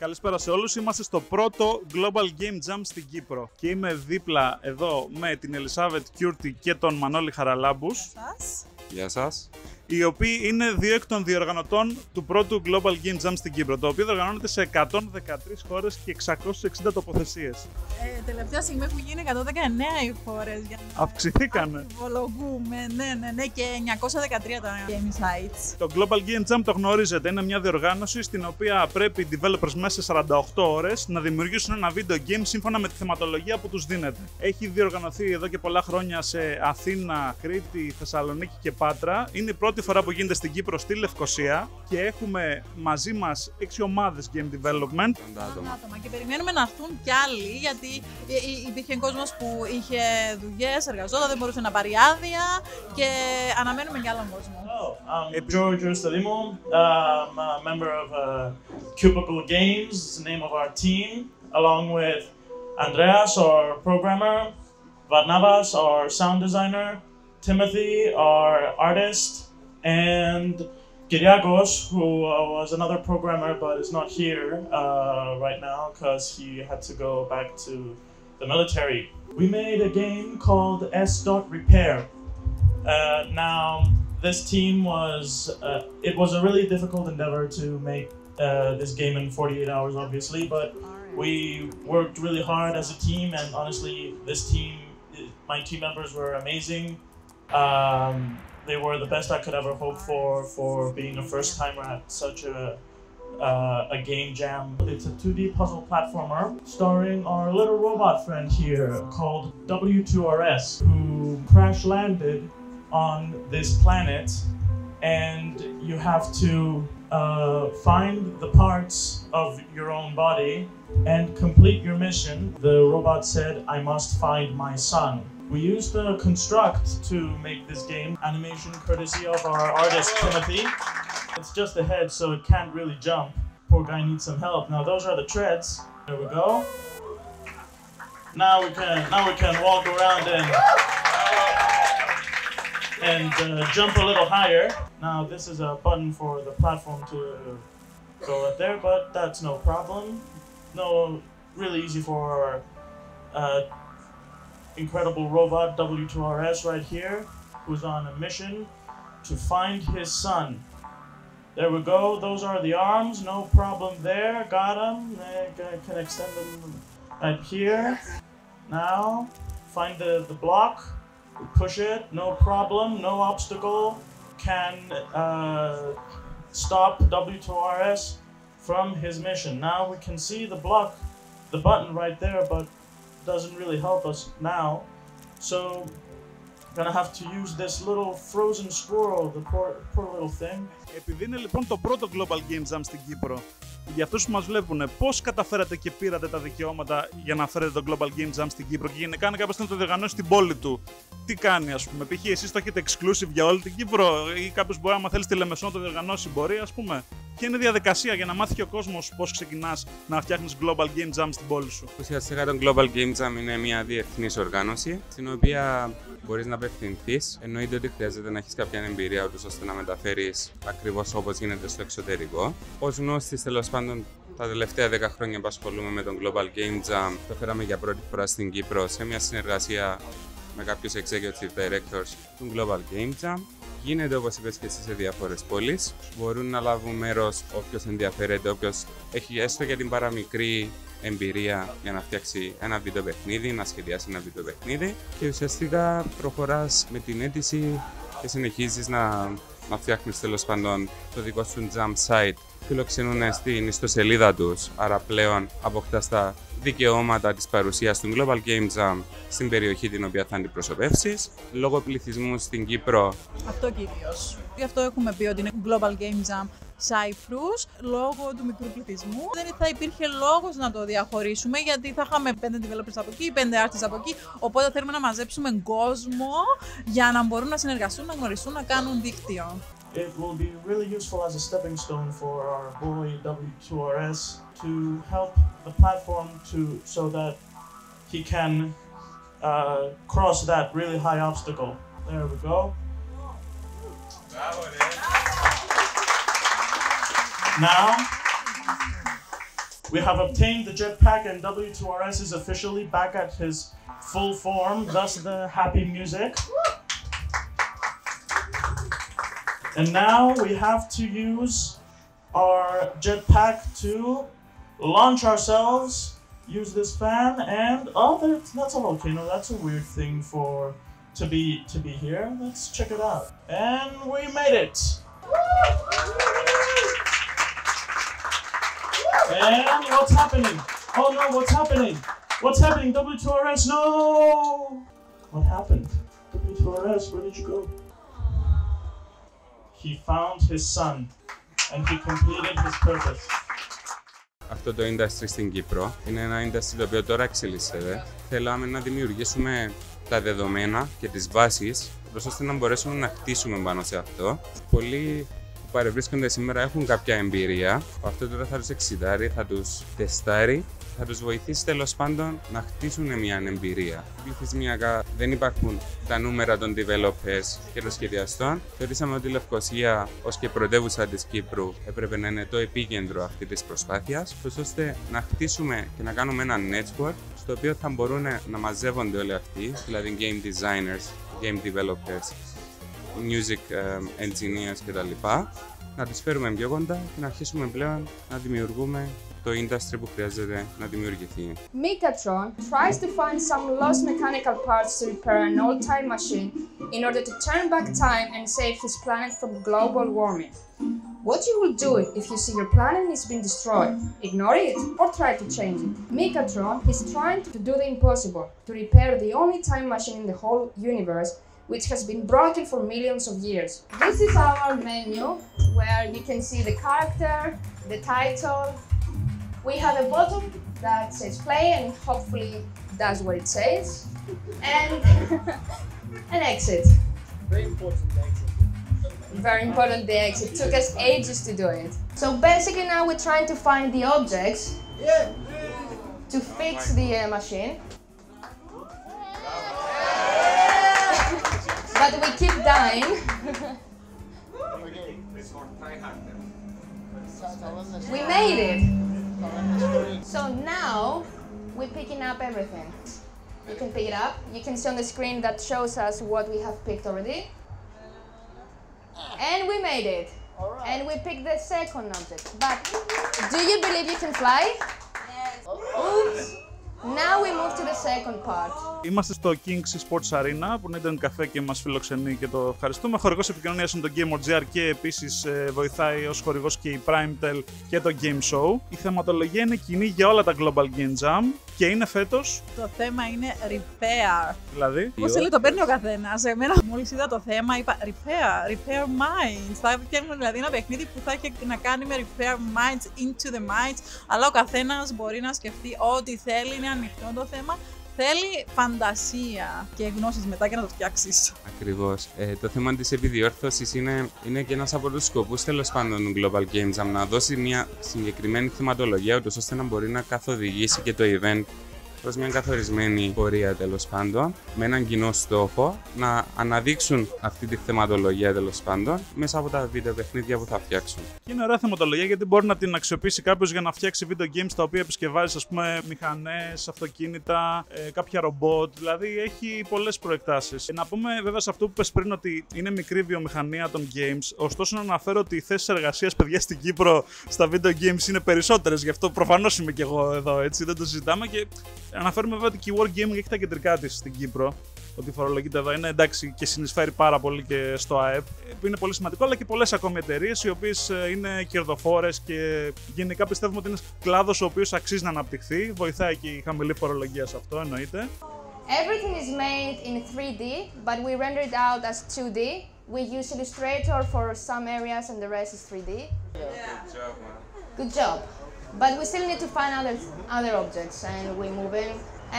Καλησπέρα σε όλους. Είμαστε στο πρώτο Global Game Jam στην Κύπρο. Και είμαι δίπλα εδώ με την Ελισάβετ Κιούρτη και τον Μανώλη Χαραλάμπους. Γεια σας. Οι οποίοι είναι δύο εκ των διοργανωτών του πρώτου Global Game Jam στην Κύπρο, το οποίο διοργανώνεται σε 113 χώρες και 660 τοποθεσίες. Τελευταία στιγμή έχουν γίνει 119 οι χώρες. Αυξηθήκανε. Υπολογούμε, ναι, και 913 τα game sites. Το Global Game Jam το γνωρίζετε, είναι μια διοργάνωση στην οποία πρέπει οι developers μέσα σε 48 ώρες να δημιουργήσουν ένα video game σύμφωνα με τη θεματολογία που τους δίνεται. Έχει διοργανωθεί εδώ και πολλά χρόνια σε Αθήνα, Κρήτη, Θεσσαλονίκη και Πάτρα. Είναι η πρώτη φορά που γίνεται στην Κύπρο, στη Λευκοσία, και έχουμε μαζί μας 6 ομάδες game development. Άτομα. Και περιμένουμε να έρθουν κι άλλοι, γιατί υπήρχε κόσμος που είχε δουλειές, εργαζόταν, δεν μπορούσε να πάρει άδεια και αναμένουμε κι άλλον κόσμο. I'm Giorgio Stalimo. I'm a member of Cubicle Games, the name of our team, along with Andreas, our programmer, Varnavas, our sound designer, Timothy, our artist, and Kyriakos, who was another programmer but is not here right now because he had to go back to the military. We made a game called S.Repair. Now, this team it was a really difficult endeavor to make this game in 48 hours, obviously, but we worked really hard as a team, and honestly, my team members were amazing. They were the best I could ever hope for being a first-timer at such a game jam. It's a 2D puzzle platformer starring our little robot friend here called W2RS, who crash-landed on this planet, and you have to find the parts of your own body and complete your mission. The robot said, "I must find my son." We used a construct to make this game, animation courtesy of our artist Timothy. It's just a head, so it can't really jump. Poor guy needs some help. Now those are the treads. There we go. Now we can walk around and jump a little higher. Now this is a button for the platform to go up there, but that's no problem. No, really easy for our incredible robot W2RS right here, who's on a mission to find his son. There we go, those are the arms, no problem there, got him. I can extend them right here. Now, find the block, push it, no problem, no obstacle can stop W2RS from his mission. Now we can see the button right there, but doesn't really help us now, so gonna have to use this little frozen squirrel, the poor little thing. Επειδή είναι λοιπόν το πρώτο Global Game Jam στην Κύπρο, για αυτούς που μας βλέπουν, πώς καταφέρατε και πήρατε τα δικαιώματα για να φέρετε το Global Game Jam στην Κύπρο, και γενικά αν κάποιος θέλει να το διοργανώσει στην πόλη του, τι κάνει, ας πούμε? Π.χ. εσείς το έχετε exclusive για όλη την Κύπρο, ή κάποιος μπορεί, άμα θέλει στη Λεμεσό να το διοργανώσει, μπορεί, ας πούμε? Ποια είναι η διαδικασία για να μάθει και ο κόσμος πώς ξεκινάς να φτιάχνεις Global Game Jam στην πόλη σου? Ουσιαστικά το Global Game Jam είναι μια διεθνής οργάνωση, στην οποία μπορείς να απευθυνθείς. Εννοείται ότι χρειάζεται να έχεις κάποια εμπειρία ούτως ώστε να μεταφέρεις ακριβώς όπως γίνεται στο εξωτερικό. Ως γνώστης, τέλος πάντων, τα τελευταία 10 χρόνια που ασχολούμαι με τον Global Game Jam, το φέραμε για πρώτη φορά στην Κύπρο σε μια συνεργασία με κάποιους executive directors του Global Game Jam. Γίνεται, όπως είπες και εσύ, σε διάφορες πόλεις. Μπορούν να λάβουν μέρος όποιος ενδιαφέρεται, όποιος έχει έστω για την παραμικρή εμπειρία για να φτιάξει ένα βίντεο παιχνίδι, να σχεδιάσει ένα βίντεο παιχνίδι, και ουσιαστικά προχωράς με την αίτηση και συνεχίζεις να φτιάχνεις, τέλος πάντων, το δικό σου jam site. Φιλοξενούν στην ιστοσελίδα τους, άρα πλέον αποκτάς τα δικαιώματα της παρουσίας του Global Game Jam στην περιοχή την οποία θα αντιπροσωπεύσεις. Λόγω πληθυσμού στην Κύπρο. Αυτό κυρίως. Γι' αυτό έχουμε πει ότι είναι Global Game Jam Cyprus, λόγω του μικρού πληθυσμού. Δεν θα υπήρχε λόγος να το διαχωρίσουμε, γιατί θα είχαμε 5 developers από εκεί, 5 artists από εκεί. Οπότε θέλουμε να μαζέψουμε κόσμο για να μπορούν να συνεργαστούν, να γνωριστούν, να κάνουν δίκτυο. It will be really useful as a stepping stone for our boy W2RS to help the platform so that he can cross that really high obstacle. There we go. Now, We have obtained the jetpack and W2RS is officially back at his full form, thus the happy music. And now we have to use our jetpack to launch ourselves, use this fan, and that's a volcano. That's a weird thing to be here. Let's check it out. And we made it. And what's happening? Oh no, what's happening? What's happening? W2RS, no! What happened? W2RS, where did you go? He found his son and he completed his purpose. Αυτό το industry στην Κύπρο είναι ένα industry το οποίο τώρα εξελίσσεται. Θέλαμε να δημιουργήσουμε τα δεδομένα και τις βάσεις, ώστε να μπορέσουμε να χτίσουμε πάνω σε αυτό. Πολλοί που παρευρίσκονται σήμερα έχουν κάποια εμπειρία. Αυτό τώρα θα τους εξητάρει, θα τους τεστάρει, θα τους βοηθήσει τέλος πάντων να χτίσουν μια εμπειρία. Πληθυσμιακά δεν υπάρχουν τα νούμερα των developers και των σχεδιαστών. Θεωρήσαμε ότι η Λευκοσία ως και πρωτεύουσα της Κύπρου έπρεπε να είναι το επίκεντρο αυτή της προσπάθειας, ώστε να χτίσουμε και να κάνουμε ένα network στο οποίο θα μπορούν να μαζεύονται όλοι αυτοί, δηλαδή game designers, game developers, music engineers κτλ. Να τις φέρουμε πιο κοντά και να αρχίσουμε πλέον να δημιουργούμε το industry που χρειάζεται να δημιουργηθεί. Megatron tries to find some lost mechanical parts to repair an old time machine in order to turn back time and save his planet from global warming. What you will do if you see your planet is being destroyed? Ignore it or try to change it. Megatron is trying to do the impossible, to repair the only time machine in the whole universe which has been broken for millions of years. This is our menu where you can see the character, the title. We have a button that says play and hopefully does what it says. And an exit. Very important exit. Very important, the exit. Took us ages to do it. So basically now we're trying to find the objects to fix the machine. But we keep dying. We made it. So now we're picking up everything. You can pick it up. You can see on the screen that shows us what we have picked already. And we made it. And we picked the second object. But do you believe you can fly? Yes. Oops. Now we move to the second part. Είμαστε στο Kings Sports Arena που είναι ένα καφέ και μας φιλοξενεί και το ευχαριστούμε. Χορηγός επικοινωνίας είναι το Gamer.gr και επίσης βοηθάει ως χορηγός και η Primetel και το Game Show. Η θεματολογία είναι κοινή για όλα τα Global Game Jam και είναι φέτος. Το θέμα είναι repair. Δηλαδή. Πώς θέλει το παίρνει ο καθένας. Εμένα μόλις είδα το θέμα είπα repair minds. Θα φτιάχνουμε δηλαδή ένα παιχνίδι που θα έχει να κάνει με repair minds into the minds. Αλλά ο καθένας μπορεί να σκεφτεί ό,τι θέλει, είναι ανοιχτό το θέμα. Θέλει φαντασία και γνώσεις μετά για να το φτιάξεις. Ακριβώς. Το θέμα της επιδιόρθωσης είναι και ένας από τους σκοπούς τέλος πάντων του Global Game Jam, να δώσει μια συγκεκριμένη θεματολογία ούτως ώστε να μπορεί να καθοδηγήσει και το event προς μια καθορισμένη πορεία τέλος πάντων, με έναν κοινό στόχο να αναδείξουν αυτή τη θεματολογία τέλος πάντων μέσα από τα βίντεο παιχνίδια που θα φτιάξουν. Και είναι ωραία θεματολογία γιατί μπορεί να την αξιοποιήσει κάποιος για να φτιάξει video games τα οποία επισκευάζει, ας πούμε, μηχανές, αυτοκίνητα, κάποια ρομπότ. Δηλαδή έχει πολλές προεκτάσεις. Να πούμε βέβαια σε αυτό που πες πριν ότι είναι μικρή βιομηχανία των games, ωστόσο να αναφέρω ότι οι θέσεις εργασίας, παιδιά, στην Κύπρο στα video games είναι περισσότερες. Γι' αυτό προφανώς είμαι και εγώ εδώ, έτσι, δεν το συζητάμε. Και αναφέρουμε βέβαια ότι η Wargaming έχει τα κεντρικά της στην Κύπρο. Ότι φορολογείται εδώ είναι εντάξει και συνεισφέρει πάρα πολύ και στο ΑΕΠ, που είναι πολύ σημαντικό, αλλά και πολλές ακόμη εταιρείες οι οποίες είναι κερδοφόρες και γενικά πιστεύουμε ότι είναι κλάδος ο οποίος αξίζει να αναπτυχθεί. Βοηθάει και η χαμηλή φορολογία σε αυτό, εννοείται. Everything is made in 3D, but we render it out as 2D. We use Illustrator for some areas and the rest is 3D. Good job, man. Good job. But we still need to find other objects and we move in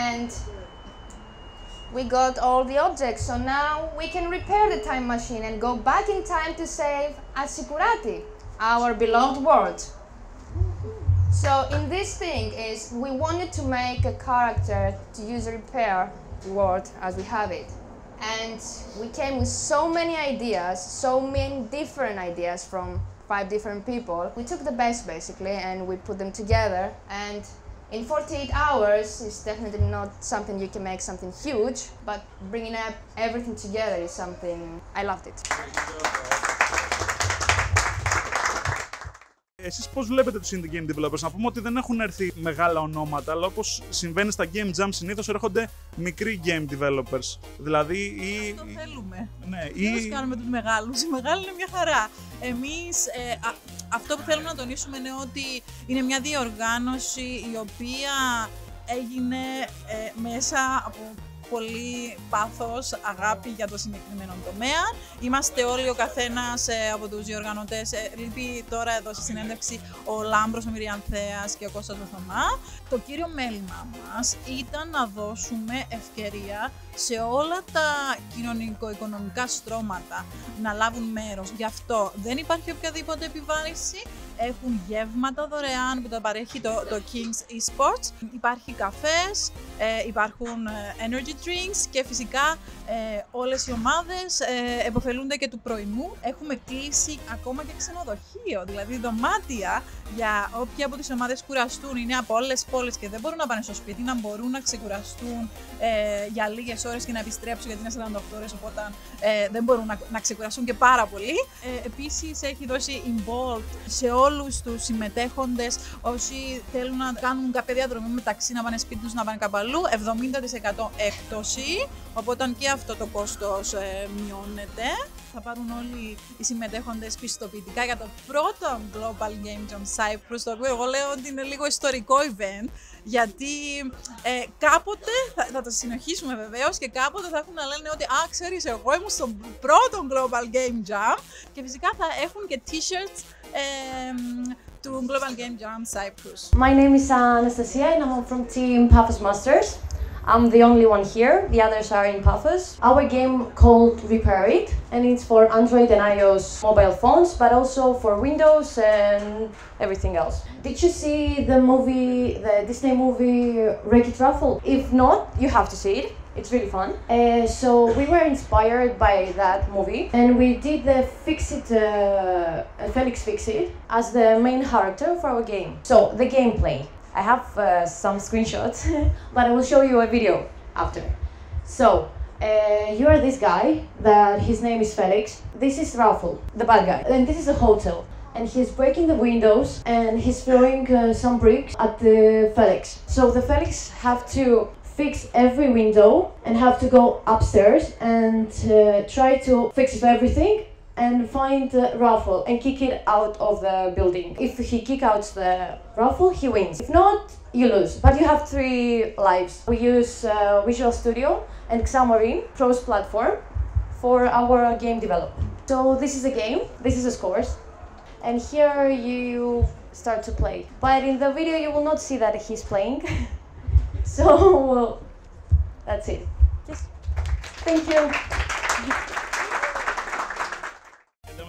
and we got all the objects. So now we can repair the time machine and go back in time to save Assikurati, our beloved world. So in this thing is we wanted to make a character to use a repair world as we have it. And we came with so many ideas, so many different ideas from 5 different people. We took the best basically and we put them together, and in 48 hours is definitely not something you can make something huge, but bringing up everything together is something I loved it. Εσείς πώς βλέπετε τους indie game developers? Να πούμε ότι δεν έχουν έρθει μεγάλα ονόματα, αλλά όπως συμβαίνει στα Game Jam συνήθως έρχονται μικροί game developers. Δηλαδή Αυτό θέλουμε. Ναι, Δεν τους κάνουμε τους μεγάλους. Οι μεγάλοι είναι μια χαρά. Εμείς αυτό που θέλουμε να τονίσουμε είναι ότι είναι μια διοργάνωση η οποία έγινε μέσα από πολύ πάθος, αγάπη για το συγκεκριμένο τομέα. Είμαστε όλοι ο καθένας από τους διοργανωτές. Λείπει τώρα εδώ στη συνέντευξη ο Λάμπρος, ο Μυριανθέας και ο Κώστας ο Θωμά. Το κύριο μέλημά μας ήταν να δώσουμε ευκαιρία σε όλα τα κοινωνικο-οικονομικά στρώματα να λάβουν μέρος. Γι' αυτό δεν υπάρχει οποιαδήποτε επιβάρυνση. Έχουν γεύματα δωρεάν που τα παρέχει το Kings Esports. Υπάρχει καφές, υπάρχουν energy drinks και φυσικά όλες οι ομάδες επωφελούνται και του πρωινού. Έχουμε κλείσει ακόμα και ξενοδοχείο, δηλαδή δωμάτια για όποιοι από τις ομάδες κουραστούν, είναι από όλες τις πόλεις και δεν μπορούν να πάνε στο σπίτι, να μπορούν να ξεκουραστούν για λίγες ώρες και να επιστρέψουν, γιατί είναι 48 ώρες, οπότε δεν μπορούν να ξεκουραστούν και πάρα πολύ. Επίσης έχει δώσει involved σε όλους τους συμμετέχοντες, όσοι θέλουν να κάνουν κάποια διαδρομή μεταξύ, να πάνε σπίτι τους, να πάνε κάπου αλλού, 70% έκπτωση, οπότε και αυτό το κόστος μειώνεται. Θα πάρουν όλοι οι συμμετέχοντες πιστοποιητικά για το πρώτο Global Game Jam Cyprus, το οποίο εγώ λέω ότι είναι λίγο ιστορικό event, γιατί κάποτε θα το συνεχίσουμε βεβαίως και κάποτε θα έχουν να λένε ότι «Α, ξέρεις, εγώ ήμουν στο πρώτο Global Game Jam», και φυσικά θα έχουν και t-shirts του Global Game Jam Cyprus. My name is Anastasia and I'm from Team Paphos Masters. I'm the only one here, the others are in Paphos. Our game called Repair It, and it's for Android and iOS mobile phones, but also for Windows and everything else. Did you see the movie, the Disney movie Wreck-It Ralph? If not, you have to see it. It's really fun. So we were inspired by that movie, and we did the Fix-It, Felix Fix-It as the main character for our game. So the gameplay. I have some screenshots, but I will show you a video after. So, you are this guy, that his name is Felix. This is Raffle, the bad guy. And this is a hotel. And he's breaking the windows and he's throwing some bricks at the Felix. So the Felix have to fix every window and have to go upstairs and try to fix everything and find Raffle and kick it out of the building. If he kick out the Raffle, he wins. If not, you lose. But you have 3 lives. We use Visual Studio and Xamarin Pro's platform for our game development. So this is a game, this is the scores, and here you start to play. But in the video you will not see that he's playing. So that's it. Yes. Thank you.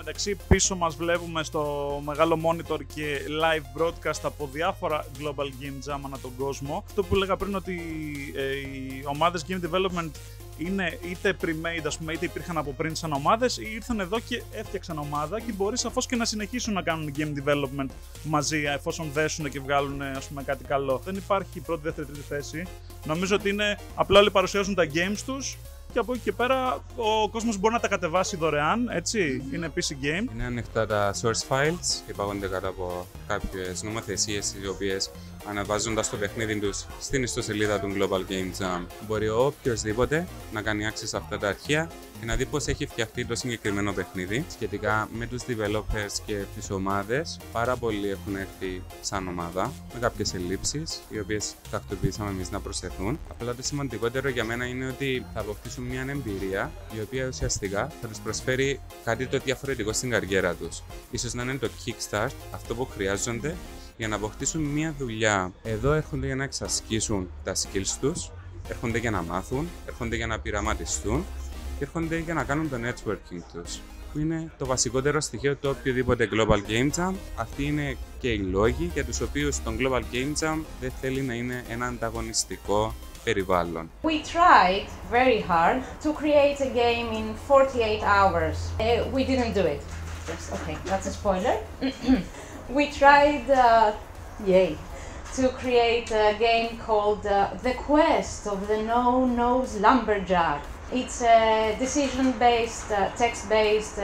Εντάξει, πίσω μας βλέπουμε στο μεγάλο monitor και live broadcast από διάφορα Global Game Jam ανά τον κόσμο. Αυτό που έλεγα πριν, ότι οι ομάδες Game Development είναι είτε pre-made, ας πούμε, είτε υπήρχαν από πριν σαν ομάδες, ή ήρθαν εδώ και έφτιαξαν ομάδα και μπορεί σαφώς και να συνεχίσουν να κάνουν Game Development μαζί, εφόσον δέσουν και βγάλουν, ας πούμε, κάτι καλό. Δεν υπάρχει πρώτη, δεύτερη, τρίτη θέση. Νομίζω ότι είναι απλά όλοι παρουσιάζουν τα games τους. Και από εκεί και πέρα ο κόσμος μπορεί να τα κατεβάσει δωρεάν, έτσι, είναι PC game. Είναι ανοιχτά τα source files, υπάγονται κάτω από κάποιες νομοθεσίες οι οποίες, αναβάζοντας το παιχνίδι τους στην ιστοσελίδα του Global Game Jam, μπορεί οποιοσδήποτε να κάνει access σε αυτά τα αρχεία και να δει πώς έχει φτιαχτεί το συγκεκριμένο παιχνίδι. Σχετικά με τους developers και τις ομάδες, πάρα πολλοί έχουν έρθει σαν ομάδα με κάποιες ελλείψεις, οι οποίες τακτοποιήσαμε εμείς να προσθεθούν. Απλά το σημαντικότερο για μένα είναι ότι θα αποκτήσουν μια εμπειρία η οποία ουσιαστικά θα τους προσφέρει κάτι το διαφορετικό στην καριέρα τους. Ίσως να είναι το kickstart, αυτό που χρειάζονται για να αποκτήσουν μια δουλειά. Εδώ έρχονται για να εξασκήσουν τα skills τους, έρχονται για να μάθουν, έρχονται για να πειραματιστούν και έρχονται για να κάνουν το networking τους, που είναι το βασικότερο στοιχείο του οποιοδήποτε Global Game Jam. Αυτοί είναι και οι λόγοι για τους οποίους το Global Game Jam δεν θέλει να είναι ένα ανταγωνιστικό περιβάλλον. We tried very hard to create a game in 48 hours. We didn't do it. Yes, okay, that's a spoiler. We tried, to create a game called The Quest of the No-Nose Lumberjack. It's a decision-based, text-based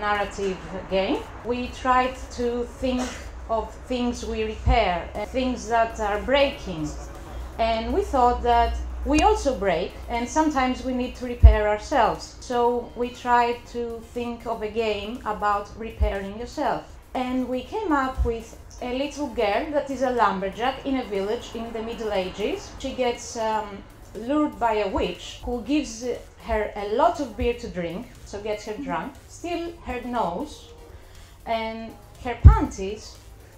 narrative game. We tried to think of things we repair, things that are breaking. And we thought that we also break, and sometimes we need to repair ourselves. So we tried to think of a game about repairing yourself. And we came up with a little girl that is a lumberjack in a village in the Middle Ages. She gets lured by a witch who gives her a lot of beer to drink, so gets her drunk, steals her nose and her panties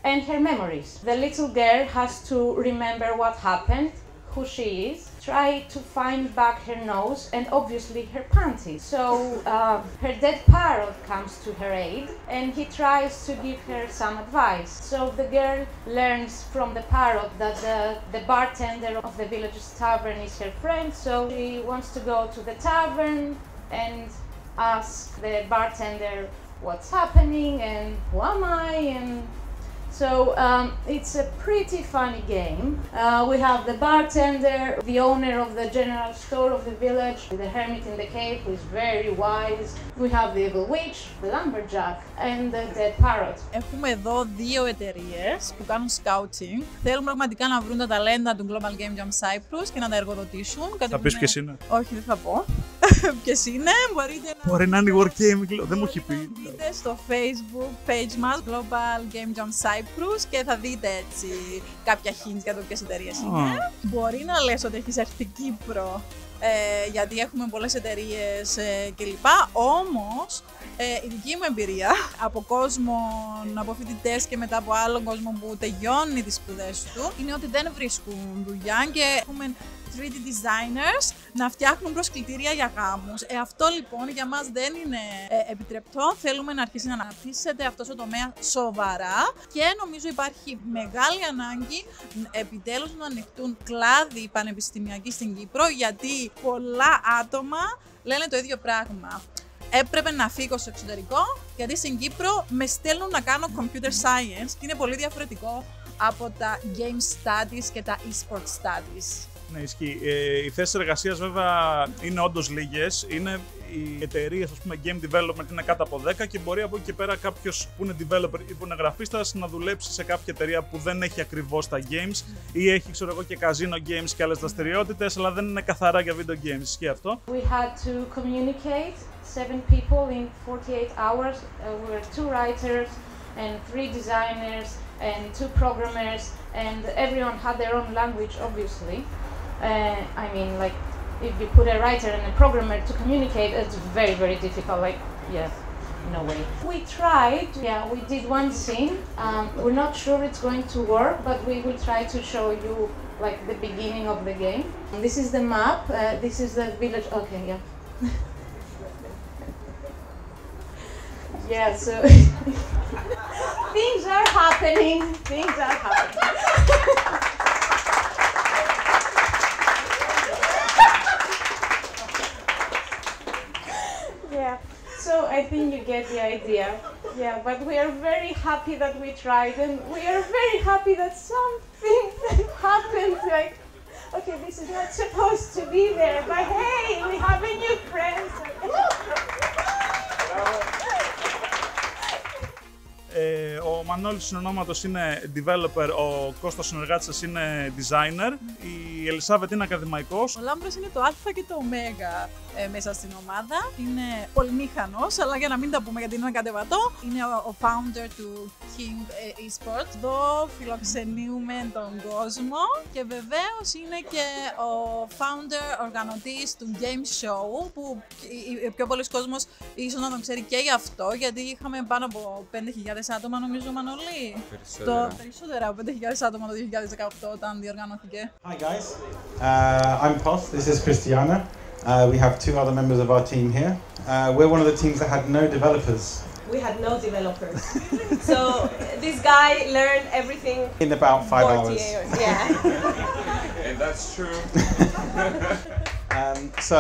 and her memories. The little girl has to remember what happened, who she is, try to find back her nose and obviously her panties. So her dead parrot comes to her aid and he tries to give her some advice. So the girl learns from the parrot that the bartender of the village's tavern is her friend, so she wants to go to the tavern and ask the bartender what's happening and who am I, and so it's a pretty funny game. We have the bartender, the owner of the general store of the village, the hermit in the cave who is very wise. We have the evil witch, the lumberjack and the dead parrot. Έχουμε εδώ δύο εταιρείες που κάνουν scouting. Θέλουν πραγματικά να βρουν τα ταλέντα του Global Game Jam Cyprus και να τα εργοδοτήσουν. Θα πεις ποιες είναι? Όχι, δεν θα πω. Ποιες είναι, μπορείτε να... Μπορεί να είναι Wargaming, δεν μου έχει πει. Μπείτε στο Facebook page μας, Global Game Jam Cyprus, και θα δείτε έτσι κάποια hints για το ποιες εταιρείες είναι. Μπορεί να λες ότι έχεις έρθει Κύπρο, γιατί έχουμε πολλές εταιρείες κλπ. Όμως, η δική μου εμπειρία από κόσμο, από φοιτητές και μετά από άλλον κόσμο που τελειώνει τις σπουδές του, είναι ότι δεν βρίσκουν δουλειά και έχουμε 3D designers να φτιάχνουν προσκλητήρια για γάμους. Αυτό λοιπόν για μας δεν είναι επιτρεπτό. Θέλουμε να αρχίσει να αναπτύσσεται αυτός ο τομέα σοβαρά και νομίζω υπάρχει μεγάλη ανάγκη επιτέλους να ανοιχτούν κλάδοι πανεπιστημιακοί στην Κύπρο, γιατί πολλά άτομα λένε το ίδιο πράγμα. Έπρεπε να φύγω στο εξωτερικό, γιατί στην Κύπρο με στέλνουν να κάνω computer science και είναι πολύ διαφορετικό από τα game studies και τα e-sport studies. Ναι, ισχύει. Οι θέσεις εργασίας βέβαια είναι όντως λίγες. Είναι οι εταιρείες, ας πούμε, game development είναι κάτω από 10 και μπορεί από εκεί και πέρα κάποιος που είναι developer ή που είναι γραφίστας να δουλέψει σε κάποια εταιρεία που δεν έχει ακριβώς τα games ή έχει, ξέρω εγώ, και casino games και άλλες δραστηριότητες, αλλά δεν είναι καθαρά για video games. Ισχύει αυτό. We had to communicate 7 people in 48 hours. We were 2 writers and 3 designers and 2 programmers, and everyone had their own language, obviously. I mean, like, if you put a writer and a programmer to communicate, it's very, very difficult. Like, yeah, no way. We tried, yeah, we did one scene. We're not sure it's going to work, but we will try to show you, like, the beginning of the game. This is the map. This is the village. Okay, yeah. Yeah, so things are happening. Things are happening. Yeah, so I think you get the idea. Yeah, but we are very happy that we tried, and we are very happy that something happened. Like, okay, this is not supposed to be there, but hey, we have a new friend. Ο Μανώλης συνονόματος είναι developer, ο Κώστας συνεργάτης σας είναι designer, η Ελισάβετ είναι ακαδημαϊκός. Ο Λάμπρος είναι το α και το ω μέσα στην ομάδα. Είναι πολυμήχανος, αλλά για να μην τα πούμε γιατί είναι κατεβατό, είναι ο founder του King Esports. Εδώ φιλοξενούμε τον κόσμο και βεβαίως είναι και ο founder, οργανωτής του Game Show, που πιο πολλοί κόσμος ίσως να τον ξέρει και γι' αυτό, γιατί είχαμε πάνω από 5.000 άτομα, νομίζω, Μανώλη. Περισσότερα από 5.000 άτομα το 2018 όταν διοργανώθηκε. Hi guys, I'm Pos, this is Christiana. We have 2 other members of our team here. We're one of the teams that had no developers. We had no developers. So this guy learned everything in about 5 hours. Yeah. And that's true. So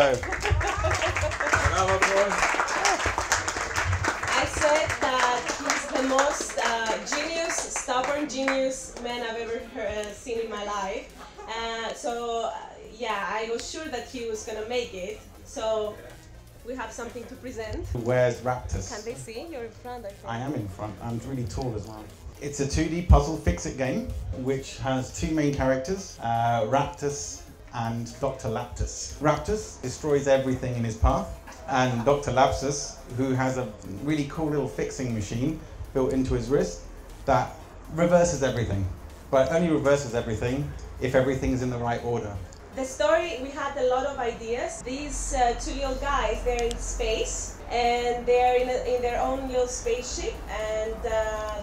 I said that most genius, stubborn genius man I've ever seen in my life. Yeah, I was sure that he was gonna make it. So we have something to present. Where's Raptus? Can they see? You're in front, I think. I am in front. I'm really tall as well. It's a 2D puzzle fix-it game, which has two main characters, Raptus and Dr. Lapsus. Raptus destroys everything in his path, and Dr. Lapsus, who has a really cool little fixing machine built into his wrist that reverses everything, but only reverses everything if everything's in the right order. The story, we had a lot of ideas. These two little guys, they're in space, and they're in their own little spaceship, and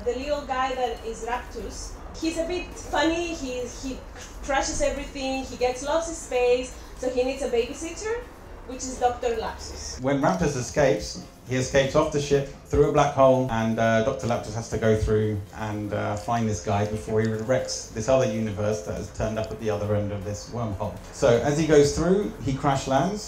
the little guy that is Raptus, he's a bit funny, he crashes everything, he gets lost in space, so he needs a babysitter, which is Dr. Lapsus. When Raptus escapes, he escapes off the ship through a black hole, and Dr. Lapsus has to go through and find this guy before he wrecks this other universe that has turned up at the other end of this wormhole. So as he goes through, he crash lands,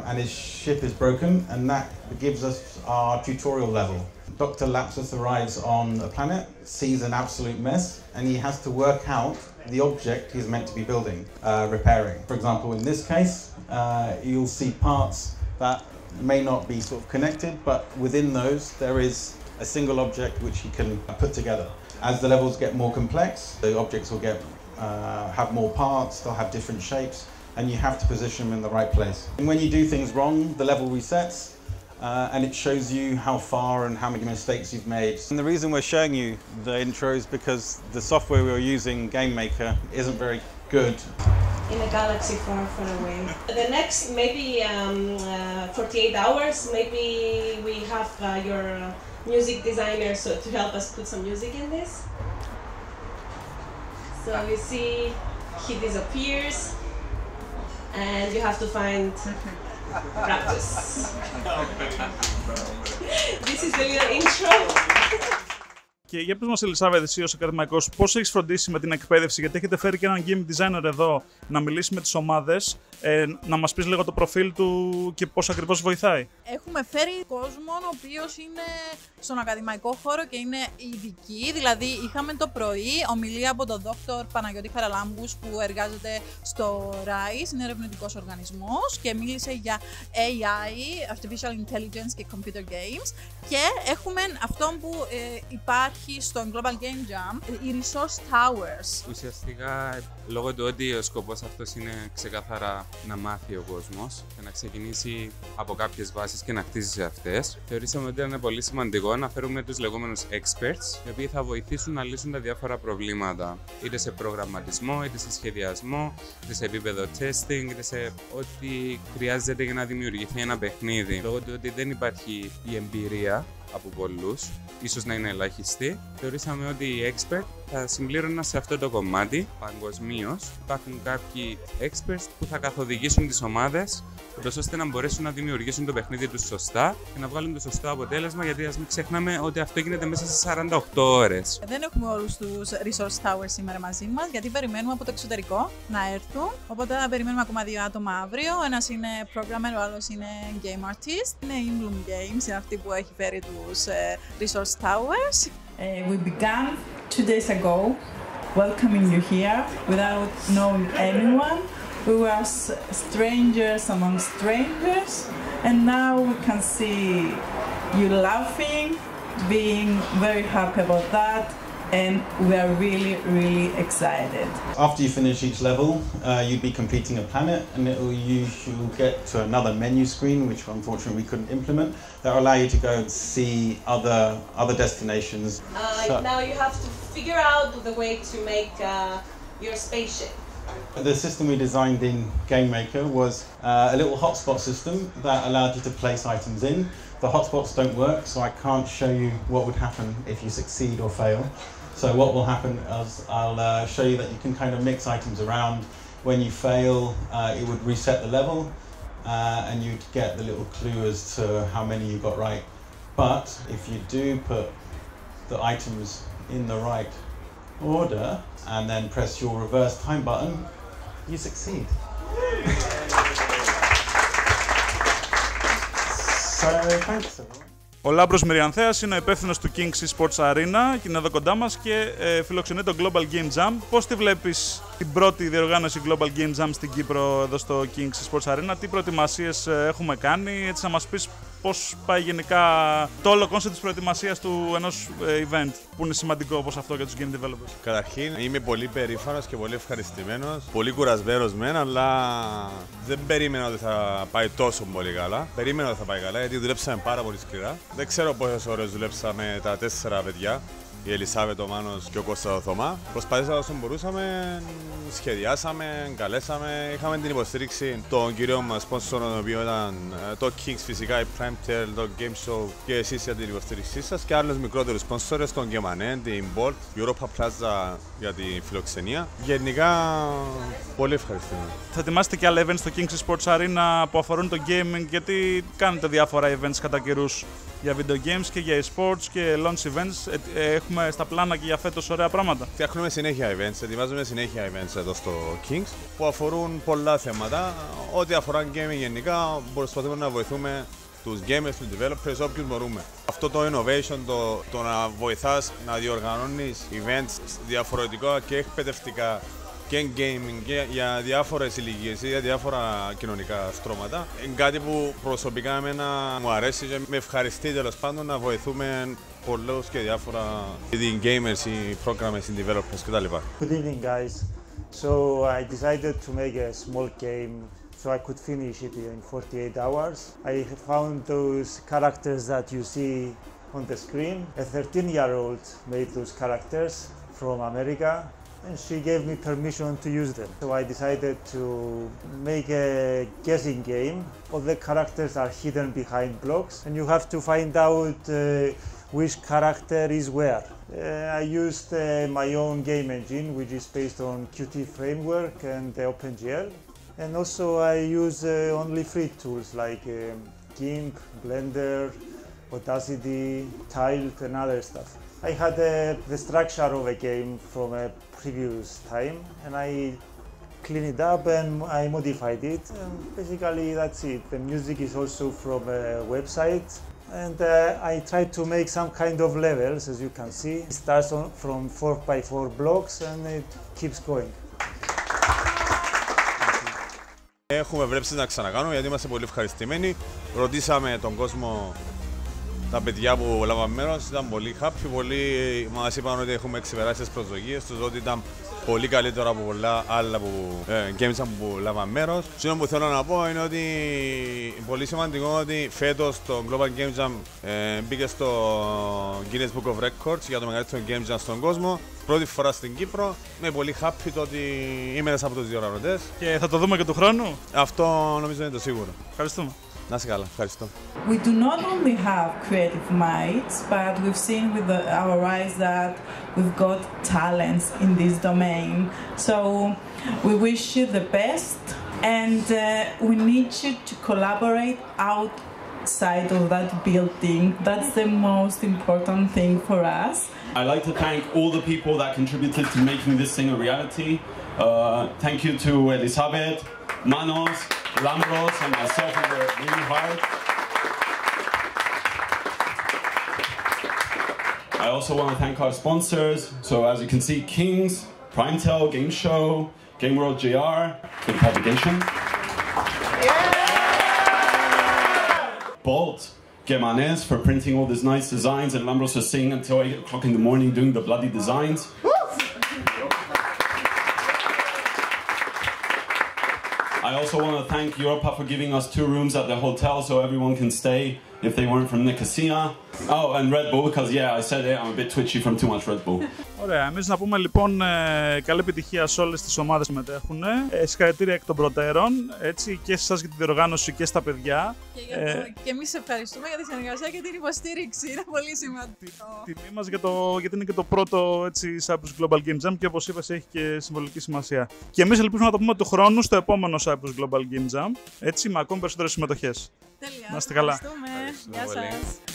and his ship is broken, and that gives us our tutorial level. Dr. Lapsus arrives on a planet, sees an absolute mess, and he has to work out the object he's meant to be building, repairing. For example, in this case, you'll see parts that may not be sort of connected, but within those there is a single object which he can put together. As the levels get more complex, the objects will get have more parts, they'll have different shapes, and you have to position them in the right place. And when you do things wrong, the level resets, and it shows you how far and how many mistakes you've made. And the reason we're showing you the intro is because the software we're using, Game Maker, isn't very good. In a galaxy far, far away. The next maybe 48 hours, maybe we have your music designer to help us put some music in this. So you see, he disappears, and you have to find Raptus. This is the little intro. Και για πες μας, Ελισάβετ, εσύ ως ακαδημαϊκός, πώς έχεις φροντίσει με την εκπαίδευση, γιατί έχετε φέρει και έναν game designer εδώ να μιλήσει με τις ομάδες, να μας πεις λίγο το προφίλ του και πώς ακριβώς βοηθάει. Έχουμε φέρει κόσμο ο οποίος είναι στον ακαδημαϊκό χώρο και είναι ειδικοί, δηλαδή είχαμε το πρωί ομιλία από τον Dr. Παναγιώτη Χαραλάμπους που εργάζεται στο RISE, είναι ερευνητικός οργανισμός και μίλησε για AI, Artificial Intelligence και Computer Games, και έχουμε αυτόν που υπάρχει στο Global Game Jam, οι Resource Towers. Ουσιαστικά, λόγω του ότι ο σκοπός αυτός είναι ξεκάθαρα να μάθει ο κόσμος και να ξεκινήσει από κάποιες βάσεις και να χτίσει σε αυτές, θεωρήσαμε ότι ήταν πολύ σημαντικό να φέρουμε τους λεγόμενους experts, οι οποίοι θα βοηθήσουν να λύσουν τα διάφορα προβλήματα, είτε σε προγραμματισμό, είτε σε σχεδιασμό, είτε σε επίπεδο testing, είτε σε ό,τι χρειάζεται για να δημιουργηθεί ένα παιχνίδι. Λόγω του ότι δεν υπάρχει η εμπειρία από πολλούς, ίσως να είναι ελάχιστη, θεωρήσαμε ότι οι expert θα συμπλήρωναν σε αυτό το κομμάτι. Παγκοσμίως υπάρχουν κάποιοι experts που θα καθοδηγήσουν τις ομάδες, ώστε να μπορέσουν να δημιουργήσουν το παιχνίδι τους σωστά και να βγάλουν το σωστό αποτέλεσμα, γιατί ας μην ξεχνάμε ότι αυτό γίνεται μέσα σε 48 ώρες. Δεν έχουμε όλους τους Resource Towers σήμερα μαζί μας, γιατί περιμένουμε από το εξωτερικό να έρθουν. Οπότε θα περιμένουμε ακόμα 2 άτομα αύριο. Ένας είναι programmer, ο άλλος είναι game artist. Είναι Bloom Games, είναι αυτή που έχει φέρει τους Resource Towers. We began 2 days ago welcoming you here without knowing anyone. We were strangers among strangers, and now we can see you laughing, being very happy about that, and we are really, really excited. After you finish each level, you'd be completing a planet, and you'll get to another menu screen, which unfortunately we couldn't implement, that will allow you to go and see other destinations. Now you have to figure out the way to make your spaceship. The system we designed in Game Maker was a little hotspot system that allowed you to place items in. The hotspots don't work, so I can't show you what would happen if you succeed or fail. So what will happen is I'll show you that you can kind of mix items around. When you fail, it would reset the level, and you'd get the little clue as to how many you got right. But if you do put the items in the right order and then press your reverse time button, you succeed. So thanks everyone. Ο Λάμπρος Μυριανθέας είναι ο υπεύθυνος του Kings Sports Arena και είναι εδώ κοντά μας και φιλοξενεί το Global Game Jam. Πώς τη βλέπεις την πρώτη διοργάνωση Global Game Jam στην Κύπρο εδώ στο Kings Sports Arena, τι προετοιμασίες έχουμε κάνει, έτσι να μας πεις πώς πάει γενικά το όλο κόνσεπτ της προετοιμασίας του ενός event που είναι σημαντικό όπως αυτό για τους game developers. Καταρχήν είμαι πολύ περήφανος και πολύ ευχαριστημένος, πολύ κουρασμένος μεν, αλλά δεν περίμενα ότι θα πάει τόσο πολύ καλά. Περίμενα ότι θα πάει καλά γιατί δουλέψαμε πάρα πολύ σκληρά. Δεν ξέρω πόσες ώρες δουλέψαμε τα 4 παιδιά. Η Ελισάβετ, ο Μάνος και ο Κώστας ο Θωμά. Προσπαθήσαμε όσο μπορούσαμε, σχεδιάσαμε, καλέσαμε. Είχαμε την υποστήριξη των κυρίων μας sponsor, ο οποίο ήταν το Kings φυσικά, η Primetel, το Game Show και εσείς για την υποστήριξή σας και άλλους μικρότερους sponsors, τον Gemanen, την Bolt, Europa Plaza για τη φιλοξενία. Γενικά, πολύ ευχαριστούμε. Θα ετοιμάσετε και άλλα events στο Kings Sports Arena που αφορούν το gaming, γιατί κάνετε διάφορα events κατά καιρούς για video games και για e-sports και launch events. Έχουμε στα πλάνα και για φέτος ωραία πράγματα. Φτιάχνουμε συνέχεια events, ετοιμάζουμε συνέχεια events εδώ στο Kings που αφορούν πολλά θέματα. Ό,τι αφορά gaming γενικά, προσπαθούμε να βοηθούμε τους gamers, τους developers, όποιους μπορούμε. Αυτό το innovation, το να βοηθάς να διοργανώνεις events διαφορετικά και εκπαιδευτικά και gaming και για διάφορες ηλικίες ή για διάφορα κοινωνικά στρώματα. Είναι κάτι που προσωπικά εμένα μου αρέσει και με ευχαριστεί τέλος πάντων να βοηθούμε πολλούς και διάφορα gamers ή programmers ή developers κτλ. Good evening guys. So I decided to make a small game so I could finish it in 48 hours. I found those characters that you see on the screen. A 13-year-old made those characters from America. And she gave me permission to use them. So I decided to make a guessing game. All the characters are hidden behind blocks and you have to find out which character is where. I used my own game engine, which is based on Qt framework and OpenGL. And also I use only free tools like GIMP, Blender, Audacity, Tiled and other stuff. I had the structure of a game from a previous time and I cleaned it up and I modified it and basically that's it. The music is also from a website and I tried to make some kind of levels, as you can see. It starts from 4x4 blocks and it keeps going. Έχουμε βλέψει να ξανακάνουμε γιατί είμαστε πολύ ευχαριστημένοι. Ρωτήσαμε τον κόσμο, τα παιδιά που λάβαμε μέρος, ήταν πολύ happy, μας είπαν ότι έχουμε ξεπεράσει τις προσδοκίες τους, ότι ήταν πολύ καλύτερα από πολλά άλλα games που λάβαμε μέρος. Αυτό που θέλω να πω είναι ότι πολύ σημαντικό ότι φέτος το Global Game Jam μπήκε στο Guinness Book of Records για το μεγαλύτερο Game Jam στον κόσμο. Πρώτη φορά στην Κύπρο. Είμαι πολύ happy το ότι είμαι ένας από τους διοργανωτές. Και θα το δούμε και του χρόνου. Αυτό νομίζω είναι το σίγουρο. Ευχαριστούμε. Να είσαι καλά. Ευχαριστώ. We do not only have creative minds, but we've seen with our eyes that we've got talents in this domain. So we wish you the best and we need you to collaborate outside of that building. That's the most important thing for us. I'd like to thank all the people that contributed to making this thing a reality. Thank you to Elizabeth, Manos, Lambros and myself, who worked really hard. I also want to thank our sponsors. So as you can see, Kings, Primetel, Game Show, Game World JR, for the publication. Bolt, Gemanes for printing all these nice designs, and Lambros for sitting until 8 o'clock in the morning doing the bloody designs. I also want to thank Europa for giving us 2 rooms at the hotel so everyone can stay if they weren't from Nicosia. Oh, and Red Bull, because yeah, I said it, I'm a bit twitchy from too much Red Bull. Ωραία, εμείς να πούμε λοιπόν καλή επιτυχία σε όλες τις ομάδες που συμμετέχουν. Συγχαρητήρια εκ των προτέρων, έτσι, και σε εσάς για τη διοργάνωση και στα παιδιά. Και εμείς ευχαριστούμε για τη συνεργασία και την υποστήριξη, είναι πολύ σημαντικό. Τιμή μας γιατί είναι και το πρώτο Cyprus Global Game Jam και όπως είπες έχει και συμβολική σημασία. Και εμείς ελπίζουμε να το πούμε του χρόνου στο επόμενο Cyprus Global Game Jam, έτσι, με ακόμη περισσότερες συμμετοχές. Τέλεια, να είστε καλά. Γεια σας.